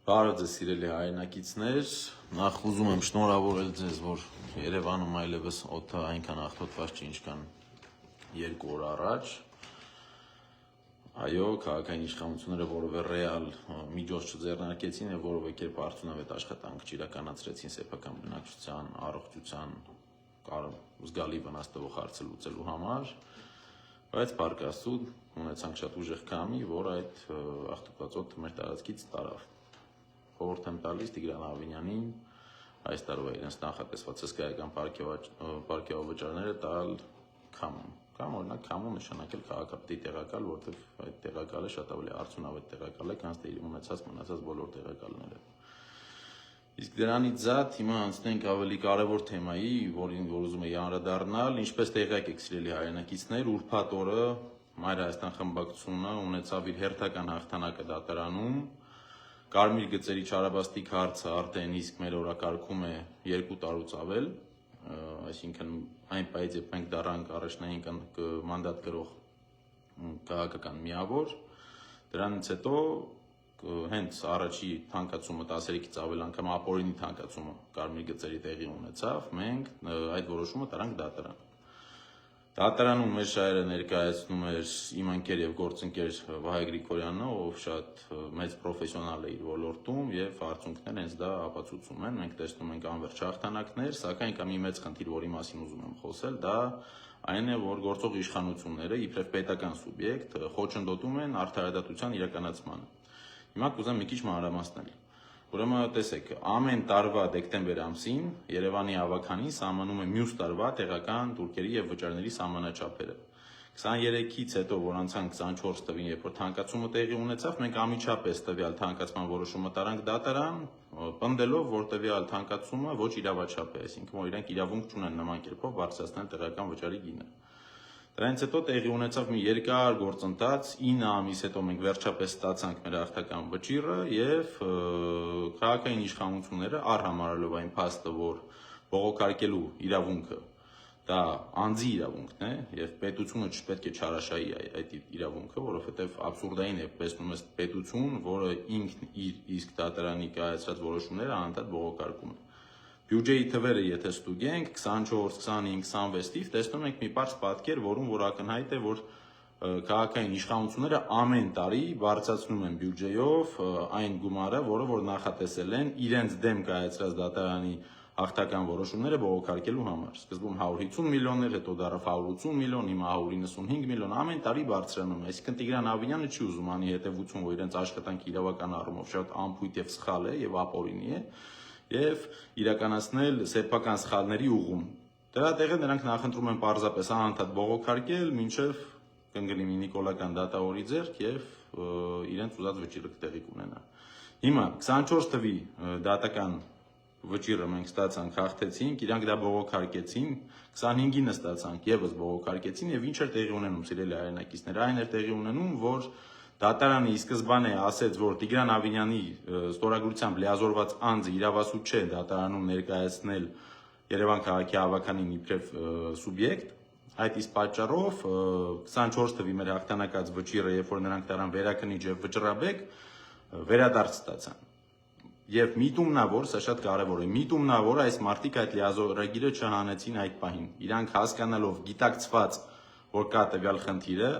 Բարև ձեզ սիրելի հայրենակիցներ, նախ ուզում եմ շնորհավորել ձեզ, որ Երևանում այլևս օդը այնքան աղտոտված չի, ինչքան 2 օր առաջ։ Այո, քաղաքային իշխանությունները որևէ ռեալ միջոց չձեռնարկեցին եւ որևէ կերպ արդյունավետ աշխատանք չիրականացրեցին սեփական բնակչության առողջության զգալի վնաս տվող հարցը լուծելու համար, բայց Փառք Աստծո ունեցանք շատ ուժեղ կամի, որ այդ աղտոտված օդը մեր տարածքից տարավ։ Խորհուրդ եմ տալիս Տիգրան Ավինյանին այս տարվա իրենց նախատեսված հսկայական պարգևավճարները տալ քամում։ Կամ օրինակ քամում նշանակել քաղաքապետի տեղակալ, որտեղ այդ տեղակալը շատ ավելի արդյունավետ տեղակալ է, քան իր ունեցած մնացած բոլոր տեղակալները։ Իսկ դրանից զատ հիմա անցնենք ավելի կարևոր թեմայի, որին ուզում եի անդրադառնալ, ինչպես տեղյակ եք սիրելի հայրենակիցներ, ուրբաթ օրը Մայր Հայաստան խմբակցությունը ունեցավ իր հերթական հաղթանակը դատարանում։ Կարմիր գծերի չարաբաստիկ հարցը արդեն իսկ մեր օրակարգում է 2 տարուց ավել, այսինքն այն պայից երբ մենք դառանք առաջնային մանդատ կրող քաղաքական միավոր, դրանից հետո հենց առաջի թանկացումը 13-ից ավել անգամ ապօրինի թանկացումը կարմիր գծերի տեղի ունեցավ, մենք այդ որոշումը տարանք դատարան։ Դատարանում մեր շահերը ներկայացնում էր իմ ընկեր եւ գործընկեր Վահե Գրիգորյանը, ով շատ մեծ պրոֆեսիոնալ է իր ոլորտում եւ արդյունքները հենց դա ապացուցում են։ Մենք տեսնում ենք անվերջ հաղթանակներ, սակայն կա մի մեծ խնդիր, որի մասին ուզում եմ խոսել, դա այն է, որ գործող իշխանությունները իբրև պետական սուբյեկտ խոչընդոտում են արդարադատության իրականացմանը։ Հիմա կուզեմ մի քիչ մանրամասնել։ Ուրեմն տեսեք, ամեն տարվա դեկտեմբեր ամսին Երևանի ավականին սահմանում է մյուս տարվա տեղական տուրքերի եւ վճարների սահմանաչափերը։ 23-ից հետո, որ անցան 24 թվին, երբ որ թանկացումը տեղի ունեցավ, մենք անմիջապես տվյալ թանկացման որոշումը տարանք դատարան, պնդելով, որ տվյալ թանկացումը ոչ իրավաչափ է, այսինքն որ իրենք իրավունք չունեն նման կերպով բարձրացնել տեղական վճարի գինը։ Դրանից հետո տեղի ունեցավ մի երկար գործընթաց, 9 ամիս հետո մենք վերջապես ստացանք մեր հաղթական վճիռը եւ քաղաքային իշխանությունները առհամարելով այն փաստը, որ բողոքարկելու իրավունքը դա անձի իրավունքն է եւ պետությունը չպետք է չարաշահի այդ իրավունքը, որովհետեւ աբսուրդային է տեսնում ես պետություն, որը ինքն իր իսկ դատարանի կայացրած որոշումները անընդհատ բողոքարկում է։ Բյուջեի թվերը եթե ստուգենք 24, 25, 26 թիվ տեսնում ենք մի պարզ պատկեր, որում որ ակնհայտ է, որ քաղաքային իշխանությունները ամեն տարի բարձրացնում են բյուջեով այն գումարը, որը որ նախատեսել են իրենց դեմ կայացրած դատարանի հաղթական որոշումները բողոքարկելու համար։ Սկզբում 150 միլիոններ, հետո դառավ 180 միլիոն, հիմա 195 միլիոն, ամեն տարի բարձրանում է։ Այսինքն Տիգրան Ավինյանը չի ուզում անի հետևություն, որ իրենց աշխատանքի իրավական առումով շատ անփույթ եւ սխալ է եւ ապօրինի է եւ իրականացնել սեփական սխալների ուղում։ Դրա տեղը նրանք նախընտրում են պարզապես անընդհատ բողոքարկել, մինչեւ կընկնի մի նիկոլական դատավորի ձեռք եւ իրենց ուզած վճիռը տեղի կունենա։ Հիմա 24 թվի դատական վճիռը մենք ստացանք, հաղթեցինք, իրանք դա բողոքարկեցին, 25-ին ստացանք, եւս բողոքարկեցին եւ ինչ էր տեղի ունենում, սիրելի հայրենակիցներ, այն էր տեղի ունենում, որ դատարանը ի սկզբանե ասեց, որ Տիգրան Ավինյանի ստորագրությամբ լիազորված անձը իրավասու չէ դատարանում ներկայացնել Երևան քաղաքի ավականին իբրև սուբյեկտ, այդ իսկ պատճառով 24 թվի մեր հաղթանակած վճիռը, երբ որ նրանք տարան վերաքննիչ եւ վճռաբեկ, վերադարձ ստացան։ Եվ միտումնավոր, սա շատ կարևոր է, միտումնավոր այս մարտիկ այդ լիազորագիրը չհանեցին այդ պահին։ Իրանք հասկանալով, գիտակցված, որ կա տվյալ խնդիրը,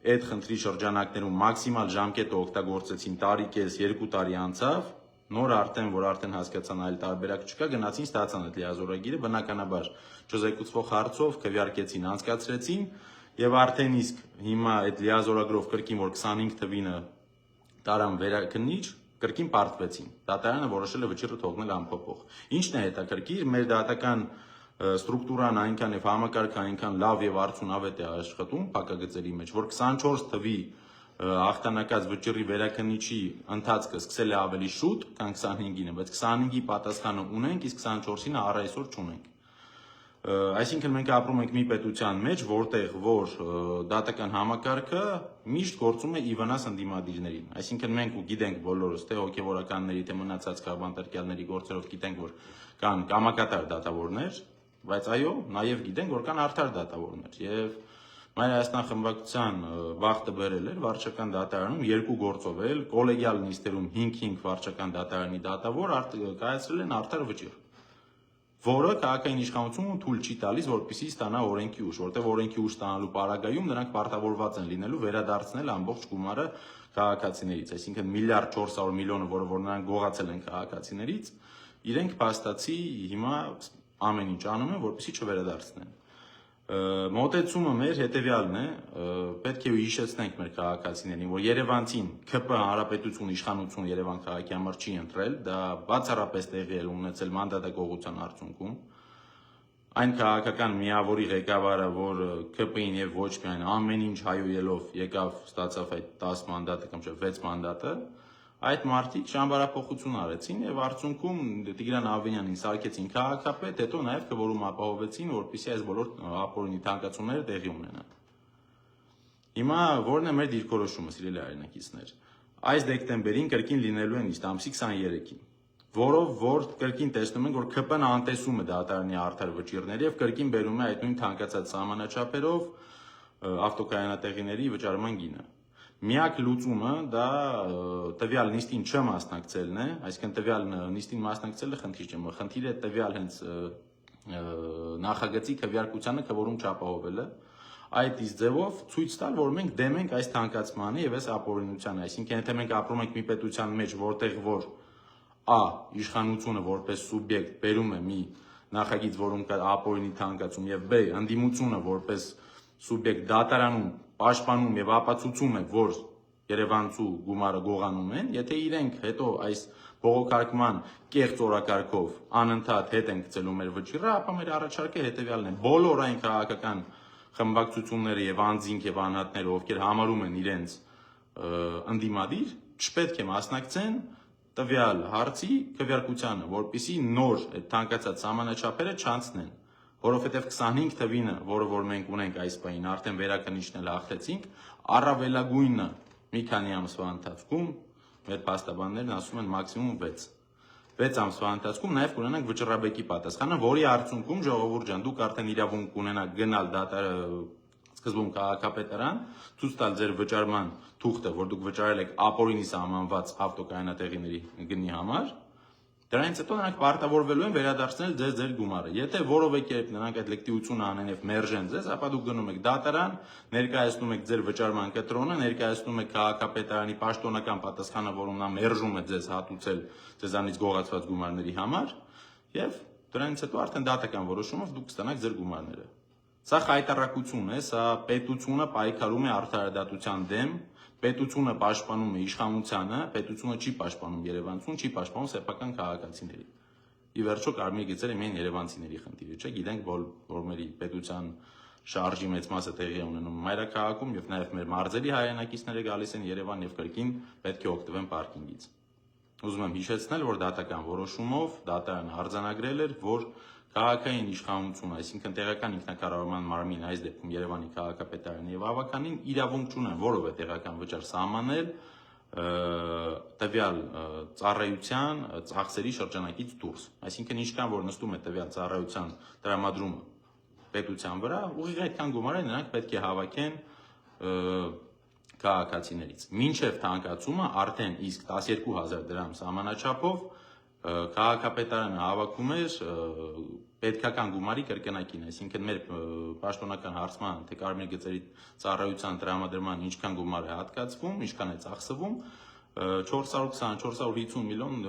այդ խնդրի շրջանակներում մաքսիմալ ժամկետը օգտագործեցին, տարի կես, 2 տարի անցավ, նոր որ արդեն հասկացան այլ տարբերակ չկա, գնացին ստացան այդ լիազորագիրը, բնականաբար չզեկուցվող հարցով քվեարկեցին, անցկացրեցին եւ արդեն իսկ հիմա այդ լիազորագրով կրկին որ 25 թվինը տարան վերաքննիչ կրկին պարտվեցին։ Դատարանը որոշել է վճիռը թողնել անփոփոխ։ Ինչն է հետաքրքիր, մեր դատական ստրուկտուրան այնքան եւ համակարգը այնքան լավ եւ արդյունավետ է աշխատում փակագծերի մեջ, որ 24 թվի հաղթանակած վճիռի վերաքննիչի ընթացքը սկսել է ավելի շուտ, քան 25-ինը, բայց 25-ի պատասխանը ունենք, իսկ 24-ինը առ այսօր չունենք։ Այսինքն մենք ապրում ենք մի պետության մեջ, որտեղ որ դատական համակարգը միշտ գործում է ի վնաս ընդդիմադիրներին։ Այսինքն մենք ու գիտենք բոլորս, թե հոգևորականների, թե մնացած քաղաքապետարների գործերով գիտենք, որ կան կամակատար դատավորներ, բայց այո, նաև գիտենք, որ կան արդար դատավորներ։ Եվ Մայր Հայաստան խմբակցության վախտը բերել էր վարչական դատարանում 2 գործով էլ կոլեգիալ նիստերում 5-5 վարչական դատարանի դատավոր կայացրել են արդար վճիռ, որը քաղաքային իշխանությունը թույլ չի տալիս, որպեսզի ստանա օրենքի ուժ, որտեղ օրենքի ուժ ստանալու պարագայում նրանք պարտավորված են լինելու վերադարձնել ամբողջ գումարը քաղաքացիներից, այսինքն 1.4 միլիարդը, որը նրանք գողացել են քաղաքացիներից, իրենք փաստացի հիմա ամեն ինչ անում են, որպեսզի չվերադարձնեն։ Մոտեցումը մեր հետևյալն է, պետք է հիշեցնենք մեր քաղաքացիներին, որ Երևանցին ՔՊ հանրապետություն իշխանություն Երևան քաղաքի համար չի ընտրել, դա բացառապես տեղի է ունեցել մանդատակողության արդյունքում։ Այն քաղաքական միավորի ղեկավարը, որ ՔՊ-ին եւ ոչ միայն ամեն ինչ հայոյելով եկավ, ստացավ այդ 10 մանդատը կամ 6 մանդատը, այդ մարդիկ ճամբարափոխություն արեցին եւ արդյունքում Տիգրան Ավենյանին սարքեցին քաղաքապետ, հետո նաեւ քվորում ապահովեցին, որպեսզի այս բոլոր ապօրինի թանկացումները տեղի ունենան։ Հիմա ո՞րն է մեր դիրքորոշումը, սիրելի հայրենակիցներ։ Այս դեկտեմբերին կրկին լինելու են իսկ ամսի 23-ին, որով որ կրկին տեսնում ենք, որ ՔՊ-ն անտեսում է դատարանի արդար վճիռների եւ կրկին բերում է այդ նույն թանկացած սահմանաչափերով ավտոկայանատեղիների վճարման գինը։ Միակ լուծումը դա տվյալ նիստին չմասնակցելն է, այսինքն տվյալ նիստին մասնակցելը խնդիր չէ, խնդիրը տվյալ հենց նախագծի քվեարկությանը քվորում չապահովելը, այդ իսկ ձևով ցույց տալ, որ մենք դեմ ենք այս թանկացմանը եւ այս ապօրինությանը, այսինքն եթե մենք ապրում ենք մի պետության մեջ, որտեղ որ A իշխանությունը որպես սուբյեկտ բերում է մի նախագիծ, որում կա ապօրինի թանկացում եւ B ընդդիմությունը որպես սուբյեկտ դատարանում պաշտպանում եւ ապացուցում է, որ Երևանցու գումարը գողանում են, եթե իրենք հետո այս բողոքարկման կեղծ օրակարգով անընդհատ հետ են գցելու մեր վճիռը, ապա մեր առաջարկը հետեւյալն է. բոլոր այն քաղաքական խմբակցությունները եւ անձինք եւ անհատները, ովքեր համարում են իրենց ընդդիմադիր, չպետք է մասնակցեն տվյալ հարցի քվեարկությանը, որպեսզի նոր այդ թանկացած սահմանաչափերը չանցնեն, որովհետև 25 թվինը, որը որ մենք ունենք այս պահին, արդեն վերակնիչնել հաղթեցինք, առավելագույնը մի քանի ամսվա ընթացքում մեր փաստաբաններն ասում են մաքսիմում 6 ամսվա ընթացքում նաև կունենանք վճռաբեկի պատասխանը, որի արդյունքում ժողովուրդ ջան, դուք արդեն իրավունք ունենաք գնալ սկզբում քաղաքապետարան, ցույց տալ ձեր վճարման թուղթը, որ դուք վճարել եք ապօրինի սահմանված ավտոկայանատեղիների գնի համար, դրանից հետո նրանք պարտավորվելու են վերադարձնել ձեր գումարը։ Եթե որևէ կերպ նրանք այդ լեկտիությունը անեն եւ մերժեն ձեզ, ապա դուք գնում եք դատարան, ներկայացնում եք ձեր վճարման կտրոնը, ներկայացնում եք քաղաքապետարանի պաշտոնական պատասխանը, որում նա մերժում է ձեզ հատուցել ձեզանից գողացված գումարների համար, եւ դրանից հետո արդեն դատական որոշումով դուք կստանաք ձեր գումարները։ Սա խայտառակություն է, սա պետությունը պայքարում է արդարադատության դեմ, պետությունը պաշտպանում է իշխանությանը, պետությունը չի պաշտպանում Երևանցուն, չի պաշտպանում սեփական քաղաքացիներին։ Ի վերջո կարմիր գծերը միայն երևանցիների խնդիրը չէ, գիտենք, որ մեր պետության շարժի մեծ մասը տեղի է ունենում մայրաքաղաքում եւ նաեւ մեր մարզերի հայրենակիցները գալիս են Երևան եւ կրկին պետք է օգտվեն պարկինգից։ Ուզում եմ հիշեցնել, որ դատական որոշումով դատարանը արձանագրել էր, որ քաղաքային իշխանությունը, այսինքն տեղական ինքնակառավարման մարմին, այս դեպքում Երևանի քաղաքապետարանը եւ ավականին իրավունք չունեն որևէ տեղական վճար սահմանել տվյալ ծառայության ծախսերի շրջանակից դուրս։ Այսինքն ինչքան որ նստում է տվյալ ծառայության տրամադրումը պետության վրա, ուղիղ այդքան գումարը նրանք պետք է հավաքեն քաղաքացիներից։ Մինչև թանկացումը արդեն իսկ 12000 դրամ սահմանաչափով քաղաքապետարանը հավաքում էր պետքական գումարի կրկնակին, այսինքն մեր պաշտոնական հարցման, թե կարմիր գծերի ծառայության տրամադրման ինչքան գումար է հատկացվում, ինչքան է ծախսվում, 420-450 միլիոն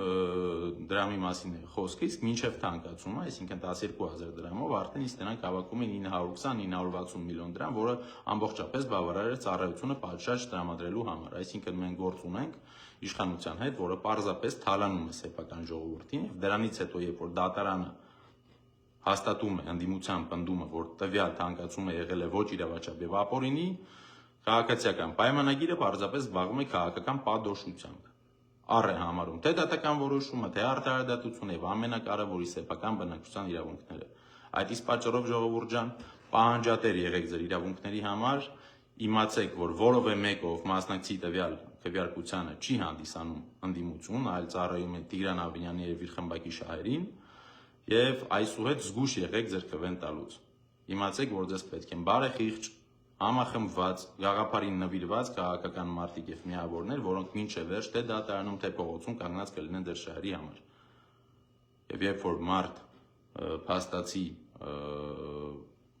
դրամի մասին է խոսքը, իսկ մինչև թանկացումը, այսինքն 12000 դրամով արդեն իսկ նրանք հավաքում են 920-960 միլիոն դրամ, որը ամբողջապես բավարար է ծառայությունը պատշաճ տրամադրելու համար, այսինքն մենք գործ ունենք իշխանության հետ, որը պարզապես թալանում է սեփական ժողովրդին, եւ դրանից հետո երբ որ դատարանը հաստատում է ընդդիմության պնդումը, որ տվյալ թանկացումը եղել է ոչ իրավաչափ եւ ապօրինի, քաղաքացիական պայմանագիրը պարզապես զբաղվում է քաղաքական պատոշությամբ։ Առ է համարում թե դատական որոշումը, թե արդարադատությունը եւ ամենակարևորի սեփական բնակչության իրավունքները։ Այդ իսկ պատճառով ժողովուրդ ջան, պահանջատեր եղեք ձեր իրավունքների համար, իմացեք, որ որևէ մեկը, ով մասնակցի տվյալ քվեարկությանը, չի հանդիսանում ընդդիմություն, այլ ծառայում է Տիգրան Ավենյանի եւ իր խմբակի շահերին, եւ այսուհետ զգուշ եղեք ձեր քվեն տալուց։ Իմացեք, որ ձեզ պետք են բարեխիղճ, համախմբված, գաղափարին նվիրված քաղաքական մարտիկ եւ միավորներ, որոնք մինչև վերջ թե դատարանում, թե փողոցում կանգնած կլինեն դեր շահերի համար։ Եվ երբ որ մարդ փաստացի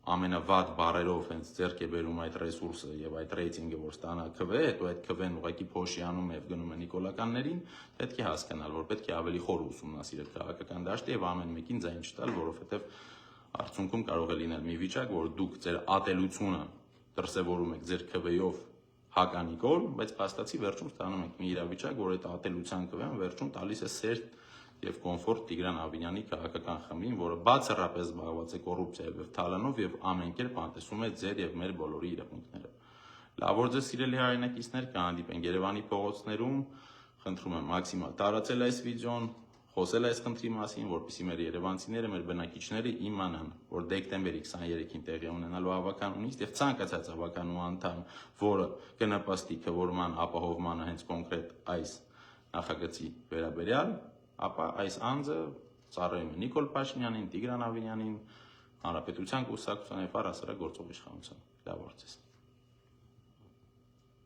ամենավատ բարերով հենց ձեռք է բերում այդ ռեսուրսը եւ այդ ռեյտինգը, որ ստանա ՔՎ, հետո այդ ՔՎ-ն ուղղակի փոշիանում եւ գնում է նիկոլականներին, պետք է հասկանալ, որ պետք է ավելի խոր ուսումնասիրել քաղաքական դաշտը եւ ամեն մեկին ձայն չտալ, որովհետեւ արդյունքում կարող է լինել մի վիճակ, որ դուք ձեր ատելությունը դրսևորում եք ձեր ՔՎ-ով հականի կողմ, բայց փաստացի վերջում ստանում եք մի իրավիճակ, որ այդ ատելության ԿՎ-ն վերջում տալիս է սերտ եւ կոմֆորտ Տիգրան Ավինյանի քաղաքական խմբին, որը բացառապես զբաղված է կոռուպցիայով եւ թալանով եւ ամեն կերպ անտեսում է ձեր եւ մեր բոլորի իրավունքները։ Լավ, որ ձեզ սիրելի հայրենակիցներ, կհանդիպենք Երևանի փողոցներում, խնդրում եմ մաքսիմալ տարածել այս վիդեոն, խոսել այս խնդրի մասին, որպեսզի մեր երևանցիները, մեր բնակիչները իմանան, որ դեկտեմբերի 23-ին տեղի ունենալու հավաքանունից եւ ցանկացած հավաքանու անդամ, որը կնպաստի քվորման ապահովմանը հենց կոնկրետ այս նախագծի վերաբերյալ, ապա այս անձը ծառայում է Նիկոլ Փաշինյանին, Տիգրան Ավինյանին, Հանրապետության կուսակցության եւ առասարակ գործող իշխանության։ Լավ օրձես։